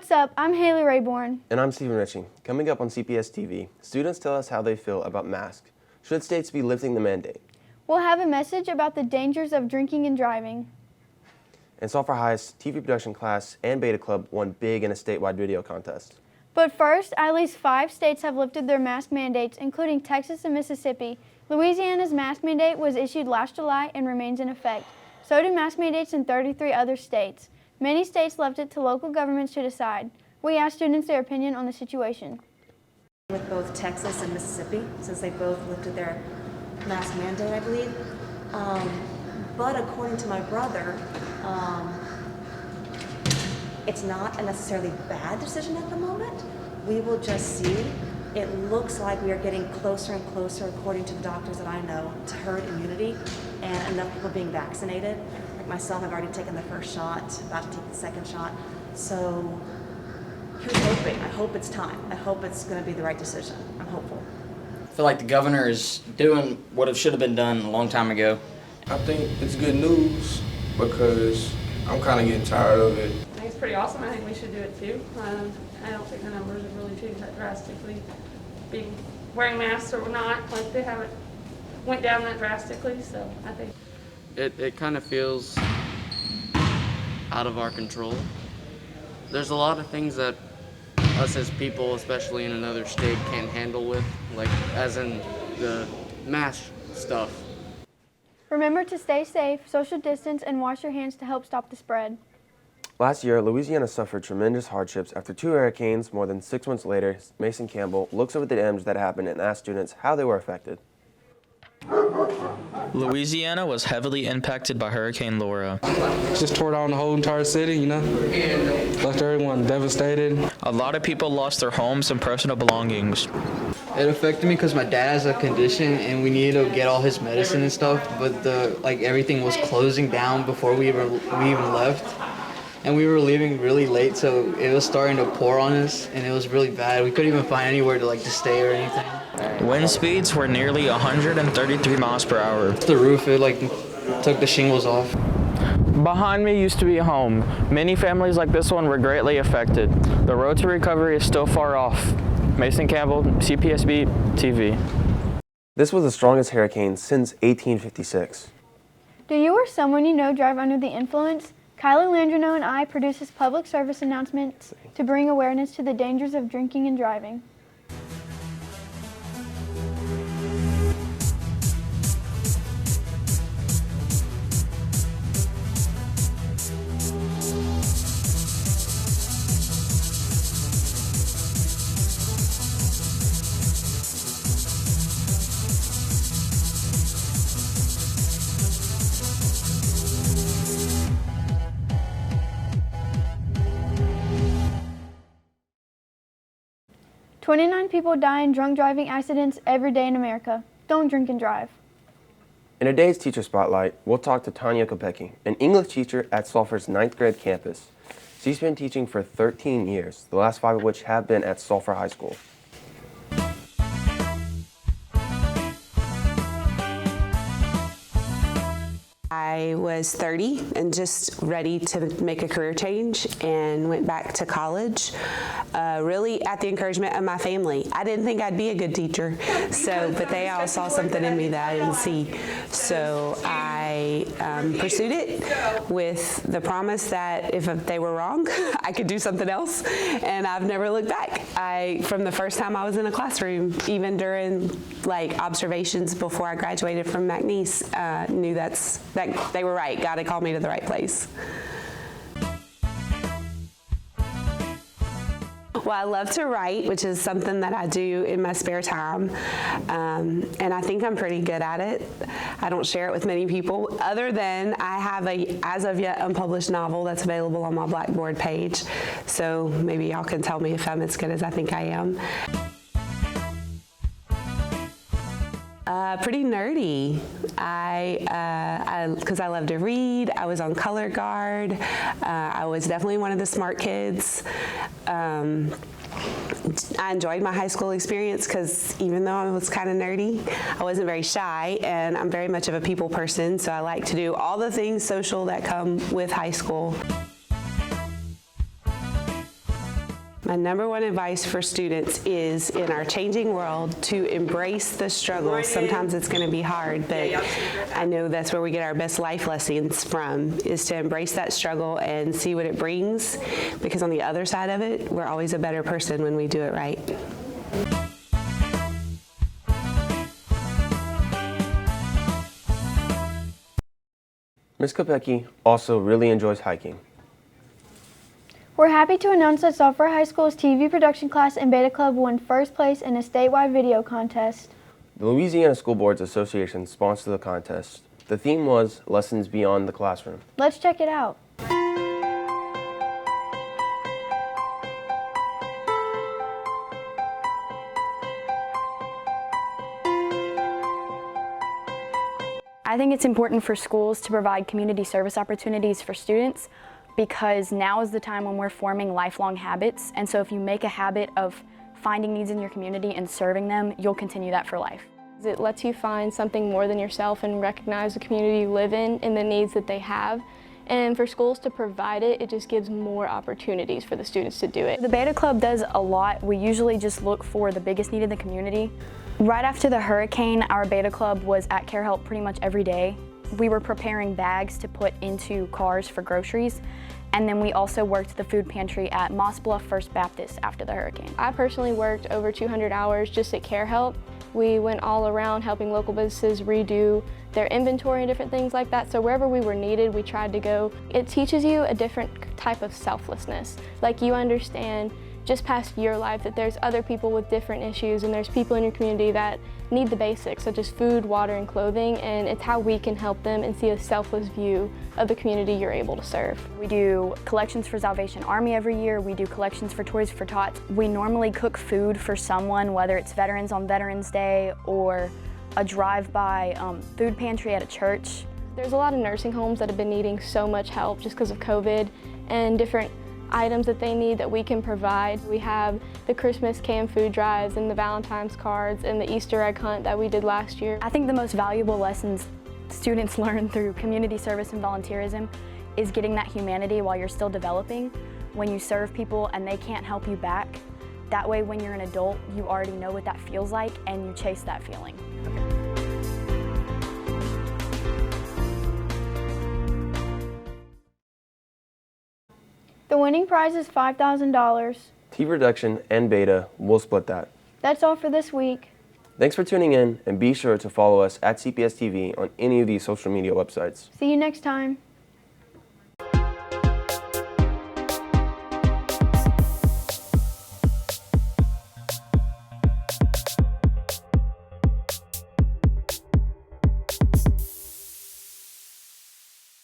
What's up? I'm Haley Rayborn. And I'm Stephen Ritchie. Coming up on CPS-TV, students tell us how they feel about masks. Should states be lifting the mandate? We'll have a message about the dangers of drinking and driving. And Sulphur High's TV production class and beta club won big in a statewide video contest. But first, at least 5 states have lifted their mask mandates, including Texas and Mississippi. Louisiana's mask mandate was issued last July and remains in effect. So do mask mandates in 33 other states. Many states left it to local governments to decide. We asked students their opinion on the situation. With both Texas and Mississippi, since they both lifted their mask mandate, I believe. But according to my brother, it's not a necessarily bad decision at the moment. We will just see. It looks like we are getting closer and closer, according to the doctors that I know, to herd immunity and enough people being vaccinated. Like myself, I've already taken the first shot, about to take the second shot. So here's hoping. I hope it's time. I hope it's going to be the right decision. I'm hopeful. I feel like the governor is doing what it should have been done a long time ago. I think it's good news because I'm kind of getting tired of it. I think it's pretty awesome. I think we should do it too. I don't think the numbers have really changed that drastically. Being wearing masks or not, like they haven't went down that drastically. So I think it kind of feels out of our control. There's a lot of things that us as people, especially in another state, can't handle with, like as in the mask stuff. Remember to stay safe, social distance, and wash your hands to help stop the spread. Last year, Louisiana suffered tremendous hardships after 2 hurricanes. More than 6 months later, Mason Campbell looks over the damage that happened and asks students how they were affected. Louisiana was heavily impacted by Hurricane Laura. Just tore down the whole entire city, you know? Left everyone devastated. A lot of people lost their homes and personal belongings. It affected me because my dad has a condition and we needed to get all his medicine and stuff, but everything was closing down before we even left. And we were leaving really late, so it was starting to pour on us, and it was really bad. We couldn't even find anywhere to to stay or anything. Wind speeds were nearly 133 miles per hour. The roof, it took the shingles off. Behind me used to be a home. Many families like this one were greatly affected. The road to recovery is still far off. Mason Campbell, Cpsb-Tv. This was the strongest hurricane since 1856. Do you or someone you know drive under the influence? Kylie Landrino and I produces public service announcements to bring awareness to the dangers of drinking and driving. "29 people die in drunk driving accidents every day in America. Don't drink and drive." In today's Teacher Spotlight, we'll talk to Tonya Kopecky, an English teacher at Sulphur's 9th grade campus. She's been teaching for 13 years, the last 5 of which have been at Sulphur High School. I was 30 and just ready to make a career change and went back to college, really at the encouragement of my family. I didn't think I'd be a good teacher, but they all saw something in me that I didn't see. So I pursued it with the promise that if they were wrong, I could do something else, and I've never looked back. From the first time I was in a classroom, even during observations before I graduated from McNeese, knew that they were right. God had called me to the right place. Well, I love to write, which is something that I do in my spare time, and I think I'm pretty good at it. I don't share it with many people, other than I have a as of yet unpublished novel that's available on my Blackboard page, so maybe y'all can tell me if I'm as good as I think I am. Pretty nerdy. Because I love to read. I was on color guard. I was definitely one of the smart kids. I enjoyed my high school experience because even though I was kind of nerdy, I wasn't very shy, and I'm very much of a people person, so I like to do all the things social that come with high school. My number one advice for students is, in our changing world, to embrace the struggle. Sometimes it's going to be hard, but I know that's where we get our best life lessons from, is to embrace that struggle and see what it brings, because on the other side of it, we're always a better person when we do it right. Ms. Kopecky also really enjoys hiking. We're happy to announce that Sulphur High School's TV production class and Beta Club won first place in a statewide video contest. The Louisiana School Boards Association sponsored the contest. The theme was Lessons Beyond the Classroom. Let's check it out. I think it's important for schools to provide community service opportunities for students, because now is the time when we're forming lifelong habits, and so if you make a habit of finding needs in your community and serving them, you'll continue that for life. It lets you find something more than yourself and recognize the community you live in and the needs that they have. And for schools to provide it, it just gives more opportunities for the students to do it. The Beta Club does a lot. We usually just look for the biggest need in the community. Right after the hurricane, our Beta Club was at Care Help pretty much every day. We were preparing bags to put into cars for groceries, and then we also worked the food pantry at Moss Bluff First Baptist after the hurricane. I personally worked over 200 hours just at Care Help. We went all around helping local businesses redo their inventory and different things like that, so wherever we were needed, we tried to go. It teaches you a different type of selflessness. Like, you understand just past your life that there's other people with different issues, and there's people in your community that need the basics, such as food, water, and clothing, and it's how we can help them and see a selfless view of the community you're able to serve. We do collections for Salvation Army every year. We do collections for Toys for Tots. We normally cook food for someone, whether it's veterans on Veterans Day or a drive-by food pantry at a church. There's a lot of nursing homes that have been needing so much help just because of COVID, and different items that they need that we can provide. We have the Christmas canned food drives and the Valentine's cards and the Easter egg hunt that we did last year. I think the most valuable lessons students learn through community service and volunteerism is getting that humanity while you're still developing. When you serve people and they can't help you back, that way when you're an adult, you already know what that feels like and you chase that feeling. The winning prize is $5,000. TV Production and Beta will split that. That's all for this week. Thanks for tuning in, and be sure to follow us at Cpsb-Tv on any of these social media websites. See you next time.